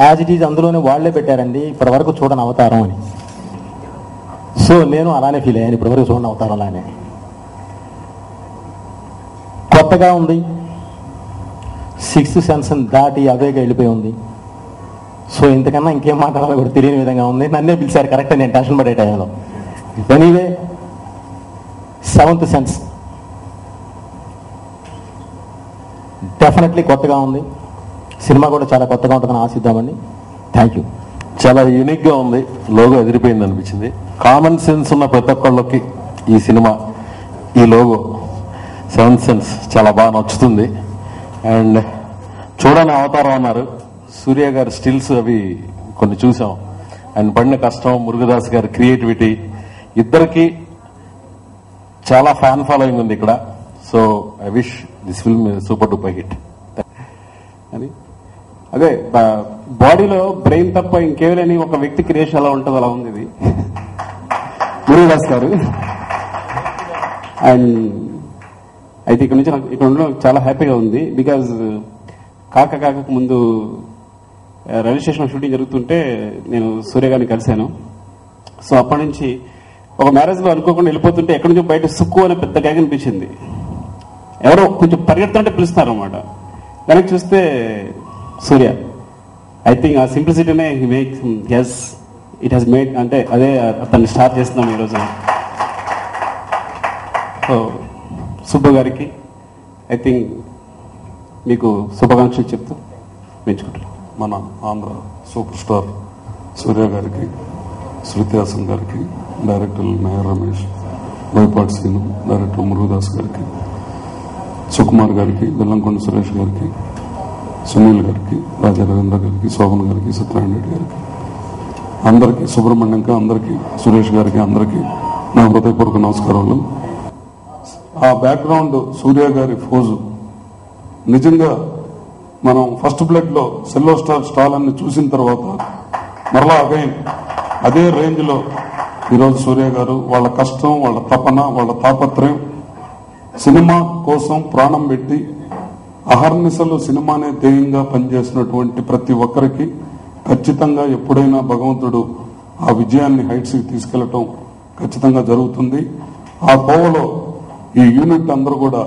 As it is అందులోనే వాళ్లే పెట్టారండి ఇప్పటివరకు చూడని అవతారం అని. సో నేను అలానే ఫీల్ అయ్యాను, ఇప్పటివరకు చూడని అవతారం అలానే. కొత్తగా ఉంది, సిక్స్త్ సెన్స్ దాటి అవేగా వెళ్ళిపోయి ఉంది. సో ఇంతకన్నా ఇంకేం మాట్లాడాలో కూడా తెలియని విధంగా ఉంది. నన్నే పిలిచారు కరెక్ట్, నేను టెన్షన్ పడే టైంలో. ఎనీవే, సెవెంత్ సెన్స్ డెఫినెట్లీ కొత్తగా ఉంది. సినిమా కూడా చాలా కొత్తగా ఉంటుందని ఆశిద్దామండి. Thank you. చాలా యూనిక్గా ఉంది, లోగో ఎదిరిపోయింది అనిపించింది. కామన్ సెన్స్ ఉన్న ప్రతి ఒక్కళ్ళకి ఈ సినిమా, ఈ లోగో సెవెంత్ సెన్స్ చాలా బాగా నచ్చుతుంది. అండ్ చూడని అవతారం అన్నారు, సూర్య గారి స్టిల్స్ అవి కొన్ని చూసాం. ఆయన పడిన కష్టం, మురుగదాస్ గారి క్రియేటివిటీ, ఇద్దరికి చాలా ఫ్యాన్ ఫాలోయింగ్ ఉంది ఇక్కడ. So I wish this film super duper hit అని. అదే బాడీలో బ్రెయిన్ తప్ప ఇంకేమైనా ఒక వ్యక్తి క్రియేషన్ ఎలా ఉంటుంది, అలా ఉంది ఇది మురుగదాస్ గారు. అండ్ అయితే ఇక్కడ నుంచి ఇక్కడ ఉండడం చాలా హ్యాపీగా ఉంది. బికాజ్ కాకకు ముందు రైల్వే స్టేషన్ షూటింగ్ జరుగుతుంటే నేను సూర్య గారిని కలిశాను. సో అప్పటి నుంచి ఒక మ్యారేజ్లో అనుకోకుండా వెళ్ళిపోతుంటే ఎక్కడి నుంచో బయట సుక్కు అనే పెద్ద గ్యాగ్ అనిపించింది. ఎవరో కొంచెం పరిగెడుతుంటే పిలుస్తున్నారు అనమాట. దానికి చూస్తే సూర్య. ఐ థింక్ ఆ సింప్లిసిటీనే ఇట్ హాస్ మేడ్, అంటే అదే అతన్ని స్టార్ట్ చేస్తున్నాం ఈరోజు. సో సుబ్బు గారికి ఐ థింక్ మీకు శుభాకాంక్షలు చెప్తూ మెచ్చుకుంటున్నాను. మన ఆంధ్ర సూపర్ స్టార్ సూర్య గారికి, శృతి హాసన్ గారికి, డైరెక్టర్ మేయర్ రమేష్, బోయపాటి సీను, డైరెక్టర్ మురుగదాస్ గారికి, సుకుమార్ గారికి, బెల్లంకొండ సురేష్ గారికి, సునీల్ గారికి, రాజా రవీంద్ర గారికి, శోభన్ గారికి, సత్యనారాయణ రెడ్డి గారికి, అందరికీ, సుబ్రహ్మణ్యంకి అందరికీ, సురేష్ గారికి అందరికీ నా హృదయపూర్వక నమస్కారాలు. ఆ బ్యాక్గ్రౌండ్ సూర్య గారి ఫోజు నిజంగా మనం ఫస్ట్ బ్లడ్ లో సెల్లో స్టాల్ అన్ని చూసిన తర్వాత మరలా అగైన్ అదే రేంజ్ లో ఈరోజు సూర్య గారు వాళ్ళ కష్టం, వాళ్ళ తపన, వాళ్ళ తాపత్రయం, సినిమా కోసం ప్రాణం పెట్టి అహర్నిశలు సినిమానే ధ్యేయంగా పనిచేసినటువంటి ప్రతి ఒక్కరికి ఖచ్చితంగా ఎప్పుడైనా భగవంతుడు ఆ విజయాన్ని హైట్స్ కి తీసుకెళ్లటం ఖచ్చితంగా జరుగుతుంది. ఆ కోవలో ఈ యూనిట్ అందరూ కూడా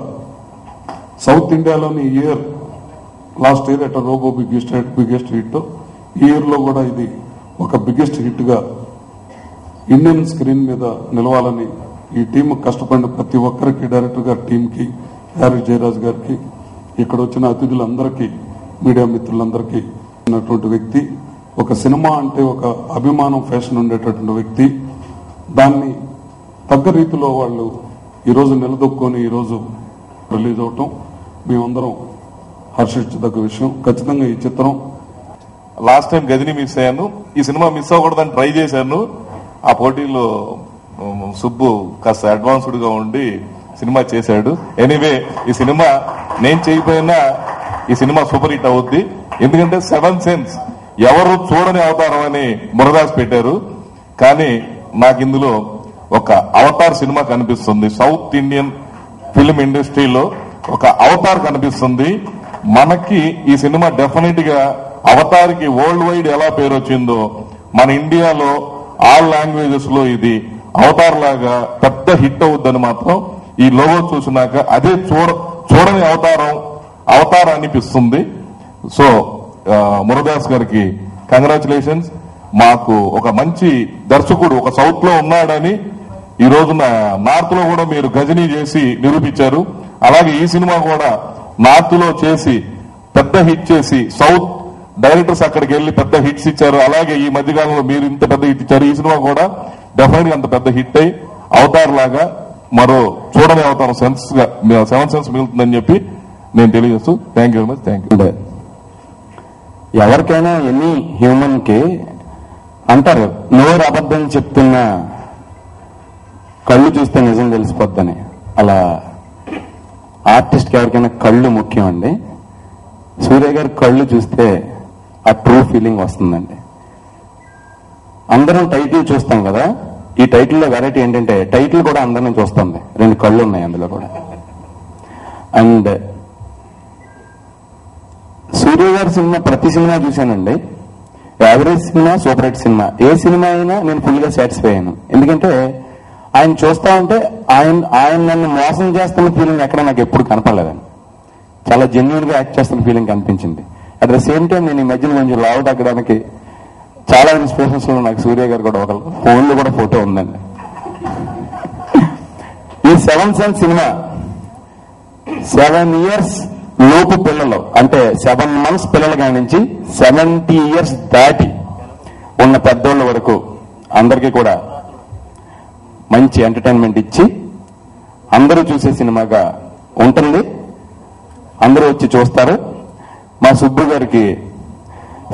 సౌత్ ఇండియాలోని year last year at Robo biggest hit, ఈ ఇయర్ లో కూడా ఇది ఒక బిగ్గెస్ట్ హిట్ గా ఇండియన్ స్క్రీన్ మీద నిలవాలని ఈ టీం కష్టపడిన ప్రతి ఒక్కరికి, డైరెక్టర్ గారి టీంకి, హ్యారీ జయరాజ్ గారికి, ఇక్కడ వచ్చిన అతిథులందరికీ, మీడియా మిత్రులందరికీ ఉన్నటువంటి వ్యక్తి. ఒక సినిమా అంటే ఒక అభిమానం, ఫ్యాషన్ ఉండేటటువంటి వ్యక్తి. దాన్ని తగ్గ రీతిలో వాళ్ళు ఈరోజు నిలదొక్కుని ఈరోజు రిలీజ్ అవటం మేమందరం హర్షించదగ్గ విషయం. ఖచ్చితంగా ఈ చిత్రం లాస్ట్ టైం గదిని మిస్ అయ్యాను, ఈ సినిమా మిస్ అవ్వకూడదని ట్రై చేశాను. ఆ పోటీలో సుబ్బు కాస్త అడ్వాన్స్డ్ గా ఉండి సినిమా చేశాడు. ఎనీవే, ఈ సినిమా నేను చేయకపోయినా ఈ సినిమా సూపర్ హిట్ అవుద్ది. ఎందుకంటే సెవెన్ సెన్స్ ఎవరు చూడని అవతారం అని మురుగదాస్ పెట్టారు. కానీ నాకు ఇందులో ఒక అవతార్ సినిమా కనిపిస్తుంది. సౌత్ ఇండియన్ ఫిల్మ్ ఇండస్ట్రీలో ఒక అవతార్ కనిపిస్తుంది. మనకి ఈ సినిమా డెఫినెట్ గా అవతార్కి వరల్డ్ వైడ్ ఎలా పేరు వచ్చిందో మన ఇండియాలో ఆల్ లాంగ్వేజెస్ లో ఇది అవతార్ లాగా పెద్ద హిట్ అవుద్దని మాత్రం ఈ లోగో చూసినాక అదే చూడని అవతారం అనిపిస్తుంది. సో మురుగదాస్ గారికి కంగ్రాచులేషన్స్. మాకు ఒక మంచి దర్శకుడు ఒక సౌత్ లో ఉన్నాడని ఈ రోజున నార్త్ లో కూడా మీరు గజనీ చేసి నిరూపించారు. అలాగే ఈ సినిమా కూడా నార్త్ లో చేసి పెద్ద హిట్ చేసి సౌత్ డైరెక్టర్స్ అక్కడికి వెళ్లి పెద్ద హిట్స్ ఇచ్చారు. అలాగే ఈ మధ్యకాలంలో మీరు ఇంత పెద్ద హిట్ ఇచ్చారు. ఈ సినిమా కూడా డెఫినెట్ గా అంత పెద్ద హిట్ అయి అవతార్ లాగా మరో చూడని అవతారం సెన్స్ గా సెవెన్ సెన్స్ మిగులుతుందని చెప్పి నేను తెలియజేస్తూ thank you very much. Thank you. ఎవరికైనా ఎనీ హ్యూమన్ కి అంటారు నోరు అబద్ధం చెప్తున్న కళ్ళు చూస్తే నిజం తెలిసిపోద్దని. అలా ఆర్టిస్ట్కి ఎవరికైనా కళ్ళు ముఖ్యం అండి. సూర్య గారి కళ్ళు చూస్తే ఆ ట్రూ ఫీలింగ్ వస్తుందండి. అందరం టైటిల్ చూస్తాం కదా, ఈ టైటిల్లో వెరైటీ ఏంటంటే టైటిల్ కూడా అందరినీ చూస్తుంది, రెండు కళ్ళు ఉన్నాయి అందులో కూడా. అండ్ సూర్య గారి సినిమా ప్రతి సినిమా చూశానండి. Average cinema, super hit cinema, ఏ సినిమా అయినా నేను ఫుల్గా సాటిస్ఫై అయ్యాను. ఎందుకంటే ఆయన చూస్తా ఉంటే ఆయన నన్ను మోసం చేస్తున్న ఫీలింగ్ ఎక్కడ నాకు ఎప్పుడు కనపడలేదండి. చాలా జెన్యున్ గా యాక్ట్ చేస్తున్న ఫీలింగ్ కనిపించింది. అట్ ద సేమ్ టైం నేను ఈ మధ్యన కొంచెం లావు తగ్గడానికి చాలా ఇన్స్పిరేషన్స్ నాకు సూర్య గారు కూడా ఒకళ్ళు ఫోన్లో కూడా ఫోటో ఉందండి. ఈ 7 సెన్స్ సినిమా 7 ఇయర్స్ లోపు పిల్లలు, అంటే 7 months పిల్లల కాడి నుంచి 70 years దాటి ఉన్న పెద్దోళ్ళ వరకు అందరికీ కూడా మంచి ఎంటర్టైన్మెంట్ ఇచ్చి అందరూ చూసే సినిమాగా ఉంటుంది. అందరూ వచ్చి చూస్తారు. మా సుబ్బు గారికి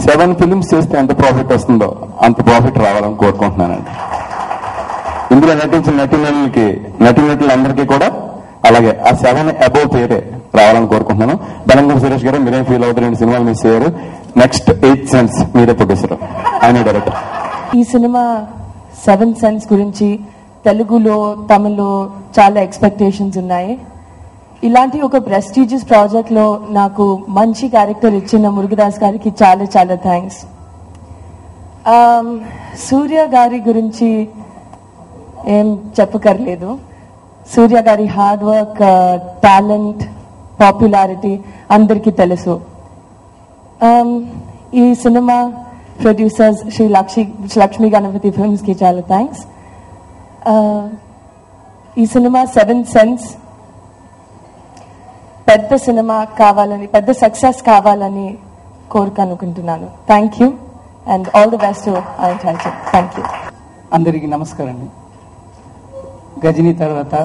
7 films చేస్తే ఎంత ప్రాఫిట్ వస్తుందో అంత ప్రాఫిట్ రావాలని కోరుకుంటున్నానండి. ఇందులో నటించిన నటీనటులందరికీ కూడా అలాగే ఆ 7 above పేరే రావాలని కోరుకుంటున్నాను. బెనంగూరు సురేష్ గారు మీరేం ఫీల్ అవుతారు, 2 సినిమాలు మిస్ అయ్యారు. నెక్స్ట్ 8 సెన్స్ మీరే ప్రొడ్యూసర్, ఆయన డైరెక్టర్. ఈ సినిమా 7 సెన్స్ గురించి తెలుగులో, తమిళ్లో చాలా ఎక్స్పెక్టేషన్స్ ఉన్నాయి. ఇలాంటి ఒక ప్రెస్టీజియస్ ప్రాజెక్ట్ లో నాకు మంచి క్యారెక్టర్ ఇచ్చిన మురుగదాస్ గారికి చాలా చాలా థ్యాంక్స్. సూర్య గారి గురించి ఏం చెప్పకర్లేదు. సూర్య గారి హార్డ్ వర్క్, టాలెంట్, పాపులారిటీ అందరికీ తెలుసు. ఈ cinema producers Sri Lakshmi Ganapathi films కి చాలా థ్యాంక్స్. ఈ సినిమా 7 సెన్స్ పెద్ద సినిమా కావాలని, పెద్ద సక్సెస్ కావాలని కోరుకనుకుంటున్నాను. Thank you and all the best to our entire team. Thank you. అందరికీ నమస్కారం అండి. గజనీ తర్వాత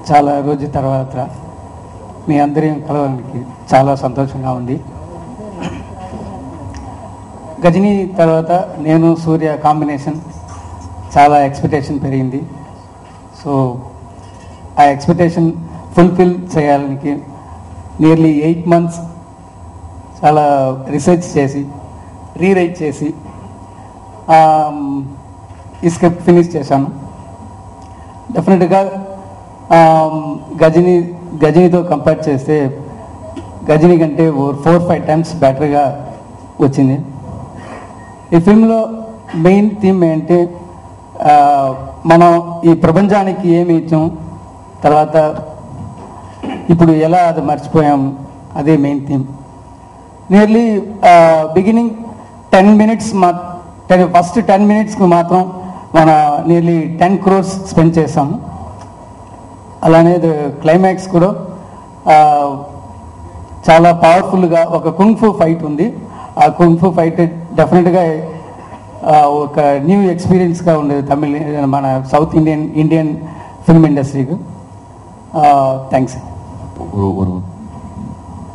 చాలా రోజుల తర్వాత మీ అందరి కలవడానికి చాలా సంతోషంగా ఉంది. గజనీ తర్వాత నేను సూర్య కాంబినేషన్ చాలా ఎక్స్పెక్టేషన్ పెరిగింది. సో ఆ ఎక్స్పెక్టేషన్ ఫుల్ఫిల్ చేయాలని నియర్లీ 8 months చాలా రీసెర్చ్ చేసి రీరైట్ చేసి ఈ స్క్రిప్ట్ ఫినిష్ చేశాను. డెఫినెట్గా గజనీతో కంపేర్ చేస్తే గజనీ కంటే 4-5 times బెటర్గా వచ్చింది. ఈ ఫిల్మ్లో మెయిన్ థీమ్ ఏంటి, మనం ఈ ప్రపంచానికి ఏమి ఇచ్చాం, తర్వాత ఇప్పుడు ఎలా అది మర్చిపోయాం, అదే main theme. Nearly beginning 10 minutes first 10 minutesకి మాత్రం మన నియర్లీ 10 crores స్పెండ్ చేసాము. అలానే క్లైమాక్స్ కూడా చాలా పవర్ఫుల్గా ఒక కుంగ్-ఫు ఫైట్ ఉంది. ఆ కుంగ్-ఫు ఫైట్ డెఫినెట్గా ఒక న్యూ ఎక్స్పీరియన్స్గా ఉండేది మన సౌత్ ఇండియన్ ఫిల్మ్ ఇండస్ట్రీకి. థ్యాంక్స్. ஒரு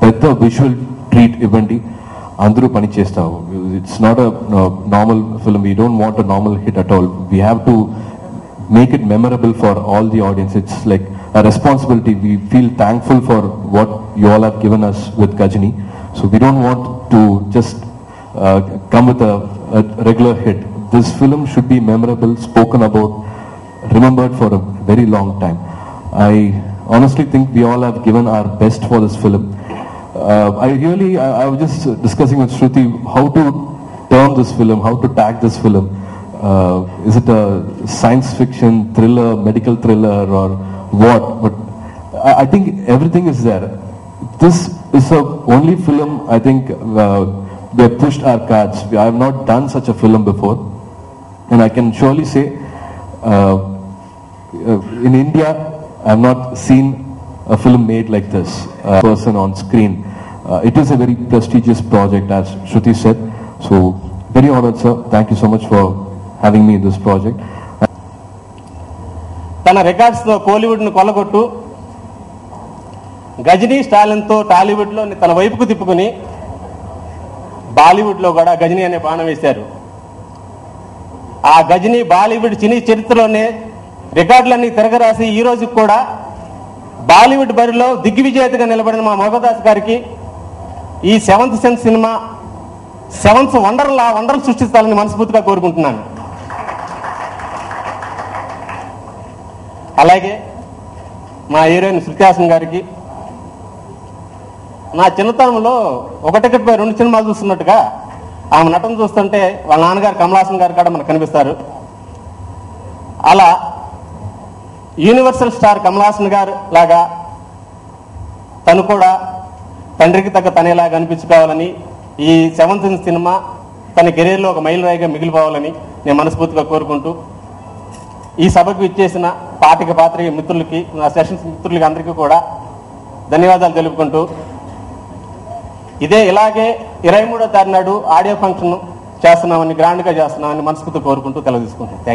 పెద్ద విజువల్ ట్రీట్ ఇవ్వండి, అందరూ పని చేస్తావు. It's not a normal film. We don't want a normal hit at all. We have to make it memorable for all the audience. It's like a responsibility. We feel thankful for what you all have given us with Gajini. So we don't want to just come with a regular hit. This film should be memorable, spoken about, remembered for a very long time. I honestly think we all have given our best for this film. I was just discussing with Shruti how to term this film, how to tag this film. Is it a science fiction, thriller, medical thriller, or what? But I think everything is there. This is the only film I think we have pushed our cards. I have not done such a film before, and I can surely say in India I have not seen a film made like this, person on screen. It is a very prestigious project, as Shruti said. So, very honored, sir. Thank you so much for having me in this project. తన రికార్డ్స్తో కోలీవుడ్ను కొల్లగొట్టు గజనీ స్టాలిన్తో టాలీవుడ్లో తన వైపుకు తిప్పుకుని బాలీవుడ్లో కూడా గజనీ అనే బాణం వేశారు. ఆ గజనీ బాలీవుడ్ సినీ చరిత్రలోనే రికార్డులన్నీ తిరగరాసి ఈ రోజు కూడా బాలీవుడ్ బరిలో దిగ్విజేతగా నిలబడిన మా మురుగదాస్ గారికి ఈ 7th సెన్స్ సినిమా 7th వండర్లు సృష్టిస్తారని మనస్ఫూర్తిగా కోరుకుంటున్నాను. అలాగే మా హీరోయిన్ శృతి హాసన్ గారికి నా చిన్నతనంలో ఒక టికెట్ పై 2 సినిమాలు చూస్తున్నట్టుగా ఆమె నటన చూస్తుంటే వాళ్ళ నాన్నగారు కమలాసన్ గారు కూడా మనకు కనిపిస్తారు. అలా యూనివర్సల్ స్టార్ కమలాసన్ గారు లాగా తను కూడా తండ్రికి తగ్గ తనేలాగా అనిపించుకోవాలని, ఈ 7th సెన్స్ సినిమా తన కెరీర్లో ఒక మైలురాయిగా మిగిలిపోవాలని నేను మనస్ఫూర్తిగా కోరుకుంటూ, ఈ సభకు ఇచ్చేసిన పాత్రిక మిత్రులకి, నా సెషన్స్ మిత్రులకి అందరికీ కూడా ధన్యవాదాలు తెలుపుకుంటూ, ఇలాగే 23వ తారీఖు నాడు ఆడియో ఫంక్షన్ చేస్తున్నామని, గ్రాండ్గా చేస్తున్నామని మనస్ఫూర్తిగా కోరుకుంటూ సెలవు తీసుకుంటాం. Thank you.